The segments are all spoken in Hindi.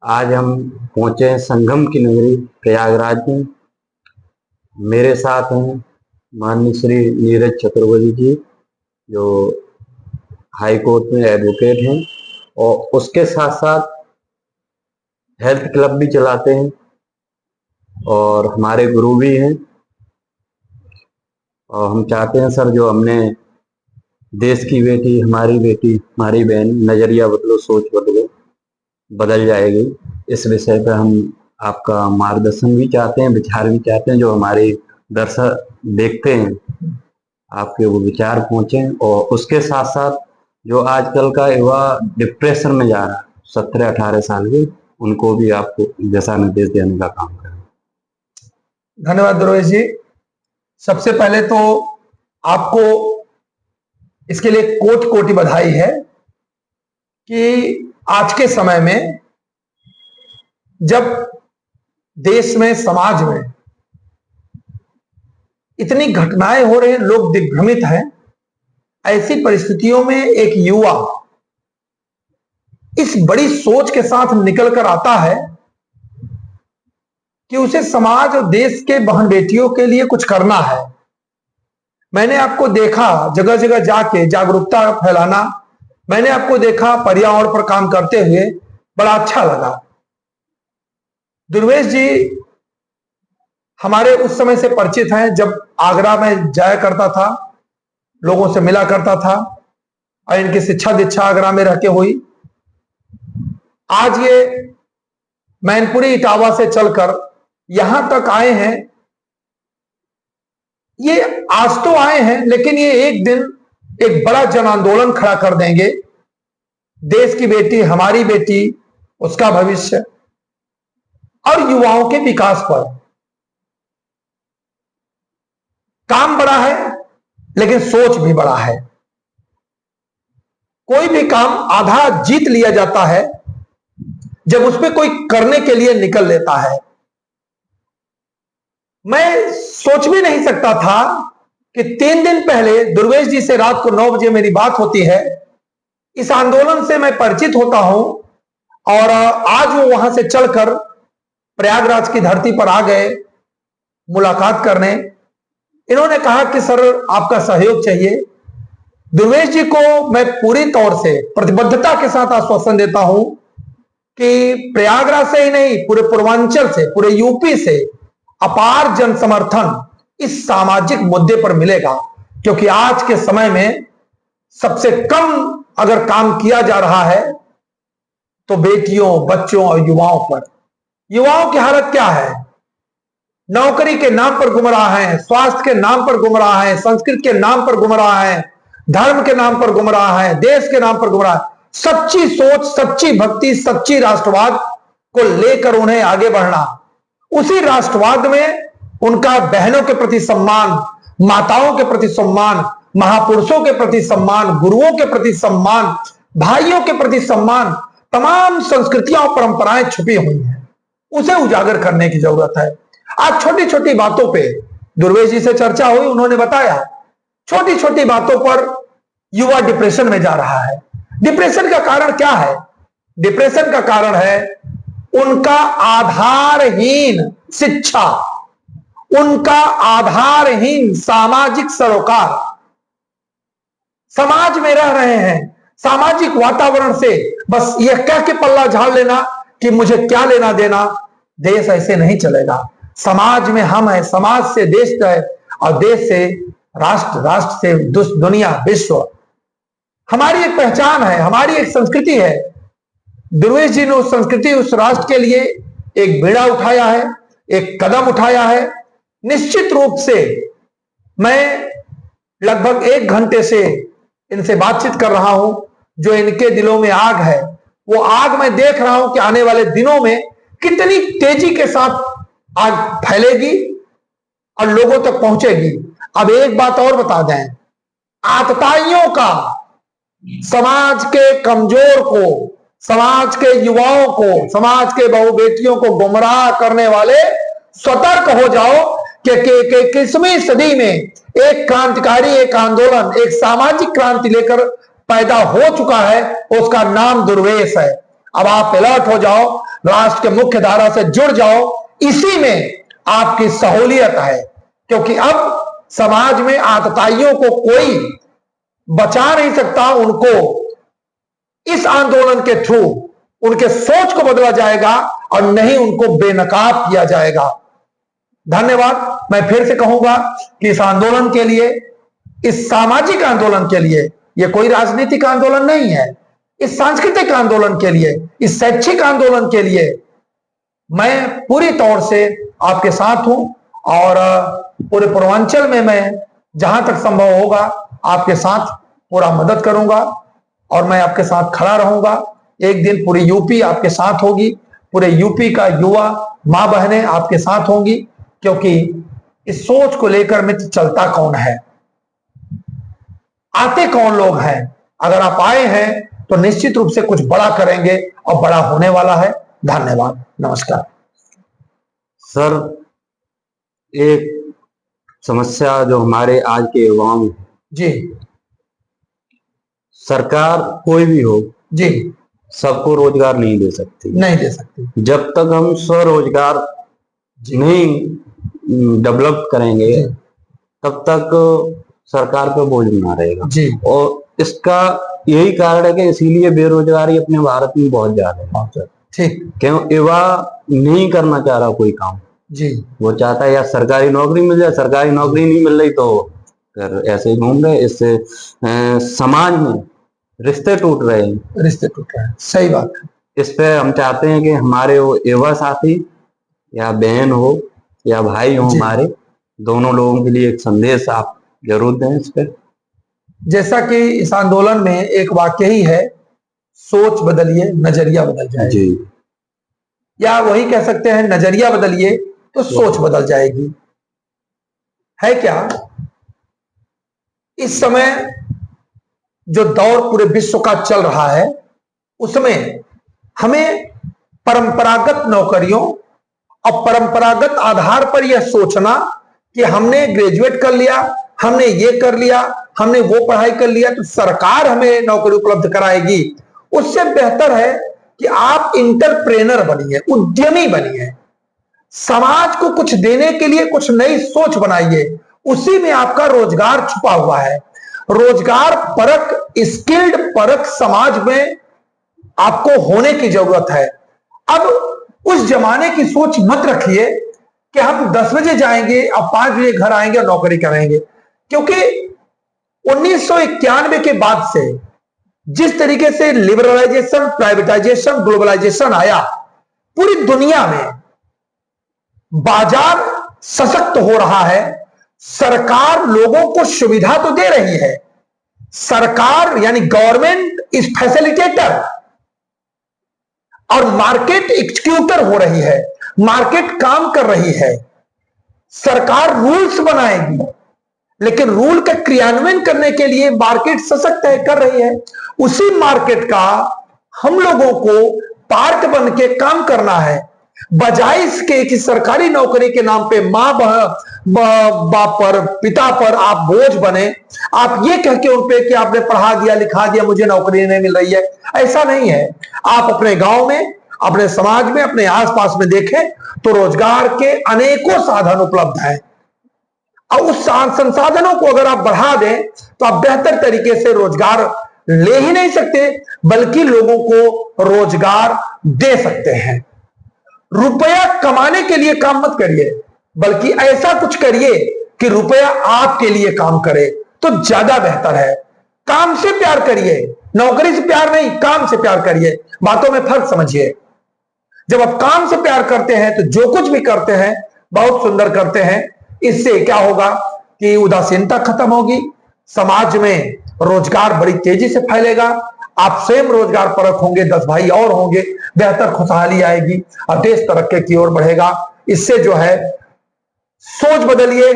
आज हम पहुंचे हैं संगम की नगरी प्रयागराज में। मेरे साथ हैं माननीय श्री नीरज चतुर्वेदी जी, जो हाई कोर्ट में एडवोकेट हैं और उसके साथ साथ हेल्थ क्लब भी चलाते हैं और हमारे गुरु भी हैं। और हम चाहते हैं सर, जो हमने देश की बेटी, हमारी बहन, नजरिया बदलो, सोच बदलो, बदल जाएगी, इस विषय पर हम आपका मार्गदर्शन भी चाहते हैं, विचार भी चाहते हैं। जो हमारे दर्शक देखते हैं आपके वो विचार पहुंचे, और उसके साथ साथ जो आजकल का युवा डिप्रेशन में जा रहा है, 17-18 साल के, उनको भी आपको दिशा निर्देश देने का काम करें। धन्यवाद दुर्वेश जी। सबसे पहले तो आपको इसके लिए कोटि कोटि बधाई है कि आज के समय में जब देश में, समाज में इतनी घटनाएं हो रही हैं, लोग दिग्भ्रमित हैं, ऐसी परिस्थितियों में एक युवा इस बड़ी सोच के साथ निकल कर आता है कि उसे समाज और देश के बहन बेटियों के लिए कुछ करना है। मैंने आपको देखा जगह जगह जाके जागरूकता फैलाना, मैंने आपको देखा पर्यावरण पर काम करते हुए, बड़ा अच्छा लगा। दुर्वेश जी हमारे उस समय से परिचित हैं जब आगरा में जाया करता था, लोगों से मिला करता था और इनकी शिक्षा दीक्षा आगरा में रहकर हुई। आज ये मैनपुरी इटावा से चलकर यहां तक आए हैं। ये आज तो आए हैं, लेकिन ये एक दिन एक बड़ा जन आंदोलन खड़ा कर देंगे। देश की बेटी, हमारी बेटी, उसका भविष्य और युवाओं के विकास पर। काम बड़ा है लेकिन सोच भी बड़ा है। कोई भी काम आधा जीत लिया जाता है जब उसमें कोई करने के लिए निकल लेता है। मैं सोच भी नहीं सकता था कि 3 दिन पहले दुर्वेश जी से रात को 9 बजे मेरी बात होती है। इस आंदोलन से मैं परिचित होता हूं और आज वो वहां से चलकर प्रयागराज की धरती पर आ गए मुलाकात करने। इन्होंने कहा कि सर आपका सहयोग चाहिए। दुर्वेश जी को मैं पूरी तौर से प्रतिबद्धता के साथ आश्वासन देता हूं कि प्रयागराज से ही नहीं, पूरे पूर्वांचल से, पूरे यूपी से अपार जन समर्थन इस सामाजिक मुद्दे पर मिलेगा। क्योंकि आज के समय में सबसे कम अगर काम किया जा रहा है तो बेटियों, बच्चों और युवाओं पर। युवाओं की हालत क्या है? नौकरी के नाम पर गुमराह हैं, स्वास्थ्य के नाम पर गुमराह हैं, संस्कृति के नाम पर गुमराह हैं, धर्म के नाम पर गुमराह हैं, देश के नाम पर गुमराह। सच्ची सोच, सच्ची भक्ति, सच्ची राष्ट्रवाद को लेकर उन्हें आगे बढ़ना, उसी राष्ट्रवाद में उनका बहनों के प्रति सम्मान, माताओं के प्रति सम्मान, महापुरुषों के प्रति सम्मान, गुरुओं के प्रति सम्मान, भाइयों के प्रति सम्मान, तमाम संस्कृतियां और परंपराएं छुपी हुई हैं, उसे उजागर करने की जरूरत है। आज छोटी छोटी बातों पे दुर्वेश जी से चर्चा हुई, उन्होंने बताया छोटी छोटी बातों पर युवा डिप्रेशन में जा रहा है। डिप्रेशन का कारण क्या है? डिप्रेशन का कारण है उनका आधारहीन शिक्षा, उनका आधारहीन सामाजिक सरोकार। समाज में रह रहे हैं, सामाजिक वातावरण से बस यह कह के पल्ला झाड़ लेना कि मुझे क्या लेना देना। देश ऐसे नहीं चलेगा। समाज में हम है, समाज से देश है और देश से राष्ट्र, राष्ट्र से दुनिया, विश्व। हमारी एक पहचान है, हमारी एक संस्कृति है। दुर्वेश जी ने उस संस्कृति, उस राष्ट्र के लिए एक बीड़ा उठाया है, एक कदम उठाया है। निश्चित रूप से मैं लगभग 1 घंटे से इनसे बातचीत कर रहा हूं। जो इनके दिलों में आग है, वो आग मैं देख रहा हूं कि आने वाले दिनों में कितनी तेजी के साथ आग फैलेगी और लोगों तक पहुंचेगी। अब एक बात और बता दें, आतताइयों का, समाज के कमजोर को, समाज के युवाओं को, समाज के बहु बेटियों को गुमराह करने वाले सतर्क हो जाओ कि 21वीं सदी में एक क्रांतिकारी, एक आंदोलन, एक सामाजिक क्रांति लेकर पैदा हो चुका है। उसका नाम दुर्वेश है। अब आप अलर्ट हो जाओ, राष्ट्र के मुख्य धारा से जुड़ जाओ, इसी में आपकी सहूलियत है। क्योंकि अब समाज में आतताइयों को कोई बचा नहीं सकता। उनको इस आंदोलन के थ्रू उनके सोच को बदला जाएगा और नहीं उनको बेनकाब किया जाएगा। धन्यवाद। मैं फिर से कहूंगा कि इस आंदोलन के लिए, इस सामाजिक आंदोलन के लिए, यह कोई राजनीतिक आंदोलन नहीं है, इस सांस्कृतिक आंदोलन के लिए, इस शैक्षिक आंदोलन के लिए मैं पूरी तौर से आपके साथ हूं और पूरे पूर्वांचल में मैं जहां तक संभव होगा आपके साथ पूरा मदद करूंगा और मैं आपके साथ खड़ा रहूंगा। एक दिन पूरी यूपी आपके साथ होगी, पूरे यूपी का युवा मां बहनें आपके साथ होंगी, क्योंकि इस सोच को लेकर मित्र चलता कौन है, आते कौन लोग हैं। अगर आप आए हैं तो निश्चित रूप से कुछ बड़ा करेंगे और बड़ा होने वाला है। धन्यवाद, नमस्कार। सर, एक समस्या जो हमारे आज के युवाओं में, जी सरकार कोई भी हो जी, सबको रोजगार नहीं दे सकती, नहीं दे सकती। जब तक हम स्वरोजगार नहीं डेवलप करेंगे तब तक सरकार पर बोझ बना रहेगा जी। और इसका यही कारण है कि इसीलिए बेरोजगारी अपने भारत में बहुत ज्यादा है। ठीक। क्यों? युवा नहीं करना चाह रहा कोई काम जी। वो चाहता है यार सरकारी नौकरी मिल जाए, सरकारी नौकरी नहीं मिल रही तो फिर ऐसे ही घूम रहे। इससे समाज में रिश्ते टूट रहे हैं, रिश्ते टूट रहे हैं। सही बात है। इस पे हम चाहते हैं कि हमारे वो युवा साथी या बहन हो या भाई हो, हमारे दोनों लोगों के लिए एक संदेश आप जरूर दें इस पे। जैसा कि इस आंदोलन में एक वाक्य ही है, सोच बदलिए नजरिया बदल जाए जी, या वही कह सकते हैं नजरिया बदलिए तो सोच बदल जाएगी। है क्या? इस समय जो दौर पूरे विश्व का चल रहा है उसमें हमें परंपरागत नौकरियों और परंपरागत आधार पर यह सोचना कि हमने ग्रेजुएट कर लिया, हमने ये कर लिया, हमने वो पढ़ाई कर लिया तो सरकार हमें नौकरी उपलब्ध कराएगी, उससे बेहतर है कि आप इंटरप्रेनर बनिए, उद्यमी बनिए, समाज को कुछ देने के लिए कुछ नई सोच बनाइए। उसी में आपका रोजगार छुपा हुआ है। रोजगार परक, स्किल्ड परक समाज में आपको होने की जरूरत है। अब उस जमाने की सोच मत रखिए कि हम 10 बजे जाएंगे और 5 बजे घर आएंगे और नौकरी करेंगे, क्योंकि 1991 के बाद से जिस तरीके से लिबरलाइजेशन, प्राइवेटाइजेशन, ग्लोबलाइजेशन आया, पूरी दुनिया में बाजार सशक्त हो रहा है। सरकार लोगों को सुविधा तो दे रही है, सरकार यानी गवर्नमेंट इज फैसिलिटेटर और मार्केट एग्जीक्यूटर हो रही है, मार्केट काम कर रही है। सरकार रूल्स बनाएगी लेकिन रूल का क्रियान्वयन करने के लिए मार्केट सशक्त है, कर रही है। उसी मार्केट का हम लोगों को पार्ट बन के काम करना है, बजाय इसके कि सरकारी नौकरी के नाम पे मां बाप पर, पिता पर आप बोझ बने, आप ये कह के उन पे कि आपने पढ़ा दिया लिखा दिया मुझे नौकरी नहीं मिल रही है। ऐसा नहीं है। आप अपने गांव में, अपने समाज में, अपने आसपास में देखें तो रोजगार के अनेकों साधन उपलब्ध हैं और उस संसाधनों को अगर आप बढ़ा दें तो आप बेहतर तरीके से रोजगार ले ही नहीं सकते बल्कि लोगों को रोजगार दे सकते हैं। रुपया कमाने के लिए काम मत करिए, बल्कि ऐसा कुछ करिए कि रुपया आपके लिए काम करे, तो ज्यादा बेहतर है। काम से प्यार करिए, नौकरी से प्यार नहीं, काम से प्यार करिए। बातों में फर्क समझिए। जब आप काम से प्यार करते हैं तो जो कुछ भी करते हैं बहुत सुंदर करते हैं। इससे क्या होगा कि उदासीनता खत्म होगी, समाज में रोजगार बड़ी तेजी से फैलेगा, आप स्वयं रोजगार परक होंगे, 10 भाई और होंगे, बेहतर खुशहाली आएगी और देश तरक्की की ओर बढ़ेगा। इससे जो है सोच बदलिए,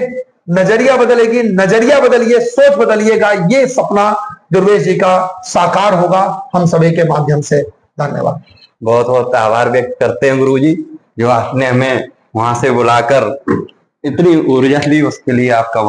नजरिया बदलेगी, नजरिया बदलिए, सोच बदलिएगा। ये सपना दुर्वेश जी का साकार होगा हम सभी के माध्यम से। धन्यवाद। बहुत बहुत आभार व्यक्त करते हैं गुरुजी, जो आपने हमें वहां से बुलाकर इतनी ऊर्जा दी, उसके लिए आपका